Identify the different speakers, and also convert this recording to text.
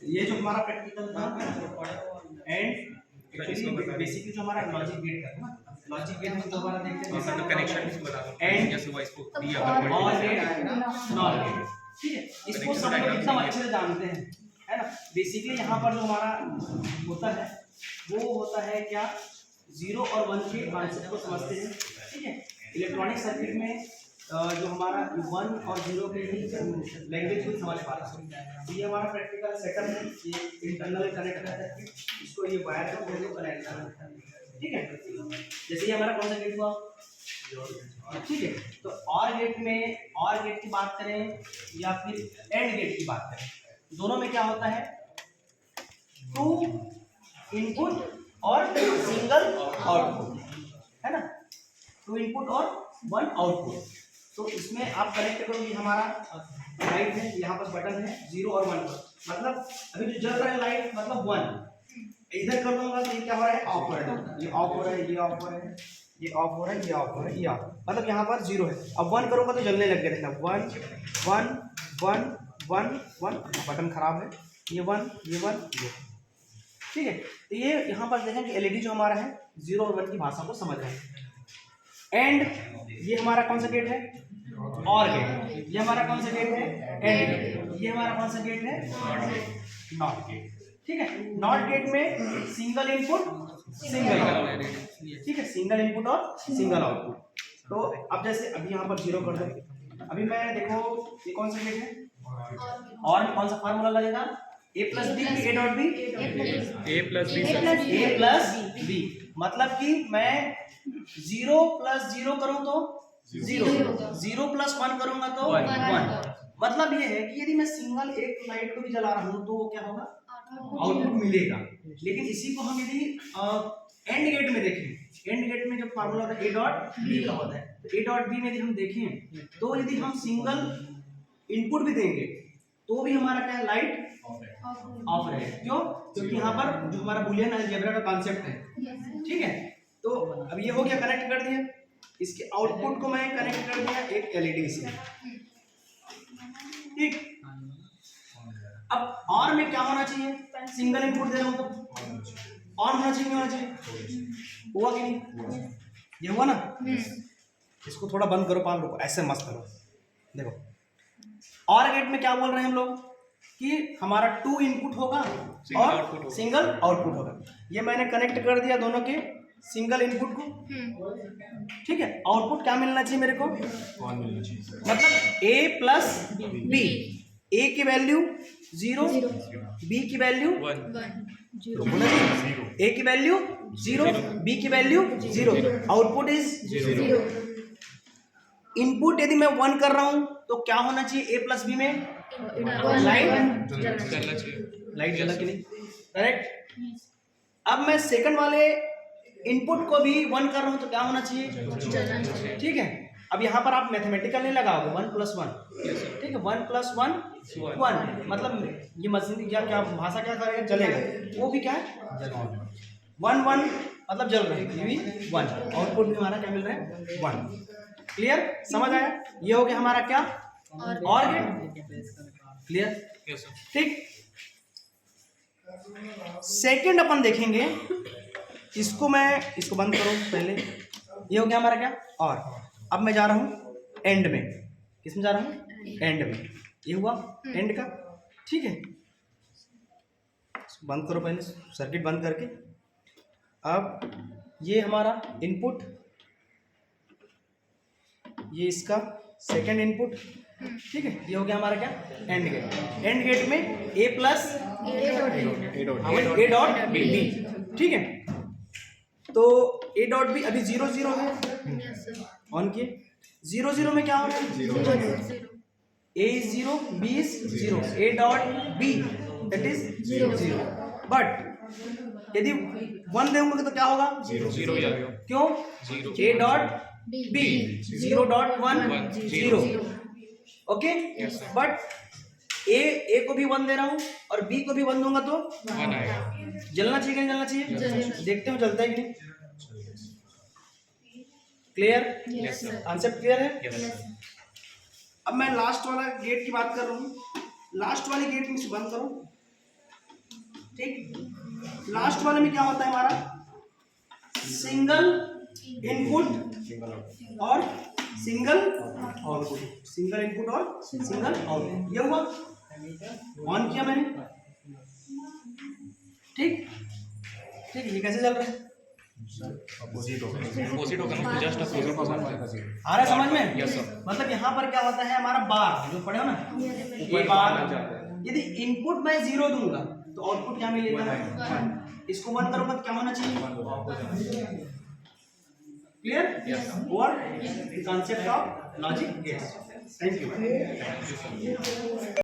Speaker 1: ये जो हमारा प्रैक्टिकल था एंड बेसिकली जो हमारा लॉजिक गेट है ना, लॉजिक गेट हम दोबारा देखते हैं
Speaker 2: मतलब कनेक्शन बता दो
Speaker 1: एंड
Speaker 2: जैसे वॉइस को दी
Speaker 1: और गेट नॉट गेट, ठीक है। इसको सब लोग एकदम अच्छे से जानते हैं, है ना। बेसिकली यहाँ पर जो हमारा होता है वो होता है क्या, 0 और 1 के कॉन्सेप्ट को समझते हैं, ठीक है। इलेक्ट्रॉनिक सर्किट में जो हमारा 1 और 0 के लैंग्वेज को समझ पाता है। तो ये हमारा प्रैक्टिकल सेटअप है, ये इंटरनल कनेक्ट करता है, इसको ये वायर का को कनेक्ट करना है, ठीक है। जैसे ये हमारा कौन सा गेट हुआ, ठीक है। तो और गेट में और गेट की बात करें या फिर एंड गेट की बात करें, दोनों में क्या होता है, 2 इनपुट और सिंगल आउटपुट, है ना। 2 इनपुट और 1 आउटपुट। तो इसमें आप कनेक्ट करोगे, हमारा लाइट है, यहाँ पर बटन है 0 और 1 पर, मतलब अभी जो जल रहा है लाइट मतलब 1, इधर कर दूंगा तो ये क्या हो रहा है, ऑफ हो रहा है, ये ऑफ हो रहा है, ये ऑफ हो रहा है, ये ऑफ हो रहा है, ये ऑफ हो रहा है, ये ऑफ, मतलब यहाँ पर 0 है। अब 1 करूंगा तो जलने लग गया, देखना 1 1 1 1 1, बटन खराब है, ये 1 ये 1 ये, ठीक है। तो ये यहाँ पर देखें कि एलईडी जो हमारा है 0 और 1 की भाषा को समझ रहा है। एंड ये हमारा कौन सा गेट है, और गेट। ये हमारा कौन सा गेट है, एंड गेट। ये हमारा कौन सा गेट है, नॉट गेट, ठीक है। नॉट गेट में सिंगल इनपुट सिंगल आउटपुट, ठीक है, सिंगल इनपुट और सिंगल आउटपुट। तो अब जैसे अभी यहाँ पर 0 कर दो, अभी मैं देखो ये कौन सा गेट है, और में कौन सा फार्मूला लगेगा, a plus b, a dot b,
Speaker 2: a
Speaker 1: plus b, मतलब कि मैं 0 प्लस 0 करूं तो 0, 0 प्लस 1 करूंगा तो 1। मतलब ये है कि यदि मैं सिंगल एक लाइट को भी जला रहा हूं तो वो क्या होगा, आउटपुट मिलेगा। लेकिन इसी को हम यदि एंड गेट में देखें, एंड गेट में जो फार्मूला होता है ए डॉट बी का होता है, तो ए डॉट बी में यदि हम देखें तो यदि हम सिंगल इनपुट भी देंगे तो भी हमारा क्या है, लाइट ऑफ रहेगा। क्यों, क्योंकि यहाँ पर जो हमारा बुलियन अलजेब्रा का कॉन्सेप्ट है, ठीक है। तो अब ये हो गया, कनेक्ट कर दिया, इसके आउटपुट को मैं कनेक्ट कर दिया एक एलईडी से, ठीक। अब और में क्या होना चाहिए, सिंगल इनपुट दे रहा हूं तो ऑन होना चाहिए, नहीं होना चाहिए, हुआ कि नहीं, ये हुआ ना। इसको थोड़ा बंद करो, पाल रुको, ऐसे मस्त करो, देखो और गेट में क्या बोल रहे हैं हम लोग कि हमारा 2 इनपुट होगा और सिंगल आउटपुट होगा। ये मैंने कनेक्ट कर दिया दोनों के सिंगल इनपुट को, ठीक है। आउटपुट क्या मिलना चाहिए मेरे को, मतलब a प्लस बी, a की वैल्यू 0, b की वैल्यू 1, a की वैल्यू 0, b की वैल्यू 0, आउटपुट इज 0। इनपुट यदि मैं 1 कर रहा हूं तो क्या होना चाहिए, a प्लस बी में लाइट जला कि नहीं, करेक्ट। अब मैं सेकंड वाले इनपुट को भी 1 कर रहा हूं तो क्या होना चाहिए, ठीक है। अब यहाँ पर आप मैथमेटिकल नहीं लगाओगे, 1 प्लस 1, ठीक है, 1 प्लस 1 1, मतलब ये मशीन क्या भाषा क्या करेगा, जलेगा, वो भी क्या है 1 1, मतलब जल रहा है, ये भी 1, आउटपुट भी हमारा क्या मिल रहा है 1। क्लियर, समझ आया, ये हो गया हमारा क्या, और गेट, क्लियर, ठीक। सेकंड अपन देखेंगे, इसको बंद करो पहले, ये हो गया हमारा क्या, और अब मैं जा रहा हूं एंड में, किस में जा रहा हूं, एंड में, ये हुआ एंड का, ठीक है। बंद करो पहले, सर्किट बंद करके। अब ये हमारा इनपुट, ये इसका सेकंड इनपुट, ठीक है, ये हो गया हमारा क्या, एंड गेट। एंड गेट में a plus a dot b, ठीक है। तो a डॉट बी अभी 0 0 है, ऑन किए, 0 0 में क्या हो रहा है, a is 0, b is 0, a dot b that is 0। But यदि 1 देंगे तो क्या होगा,
Speaker 2: 0 ही आ गया,
Speaker 1: क्यों, a dot b 0 dot 1 0, okay. But A को भी 1 दे रहा हूं और बी को भी 1 दूंगा तो
Speaker 2: 1 आएगा,
Speaker 1: जलना चाहिए कि नहीं जलना चाहिए, देखते हो जलता है कि नहीं, क्लियर, कॉन्सेप्ट क्लियर है। अब मैं लास्ट वाला गेट की बात कर रहा हूँ, लास्ट वाले गेट में से बंद करो, ठीक। लास्ट वाले में क्या होता है हमारा, सिंगल इनपुट और सिंगल आउटपुट, सिंगल इनपुट और सिंगल आउटपुट। ये हुआ, ऑन किया मैंने, ठीक ठीक। ये कैसे चल रहा है,
Speaker 2: अपोजिट होगा जस्ट अपोजिट
Speaker 1: आ रहा है समझ में?
Speaker 2: Yes sir.
Speaker 1: मतलब यहाँ पर क्या होता है हमारा बार, जो पढ़े हो ना, ये बार, यदि इनपुट मैं 0 दूंगा तो आउटपुट क्या मिलेगा, इसको 1 करूंगा तो क्या होना चाहिए, क्लियर? और the concept of logic gates. Thank you.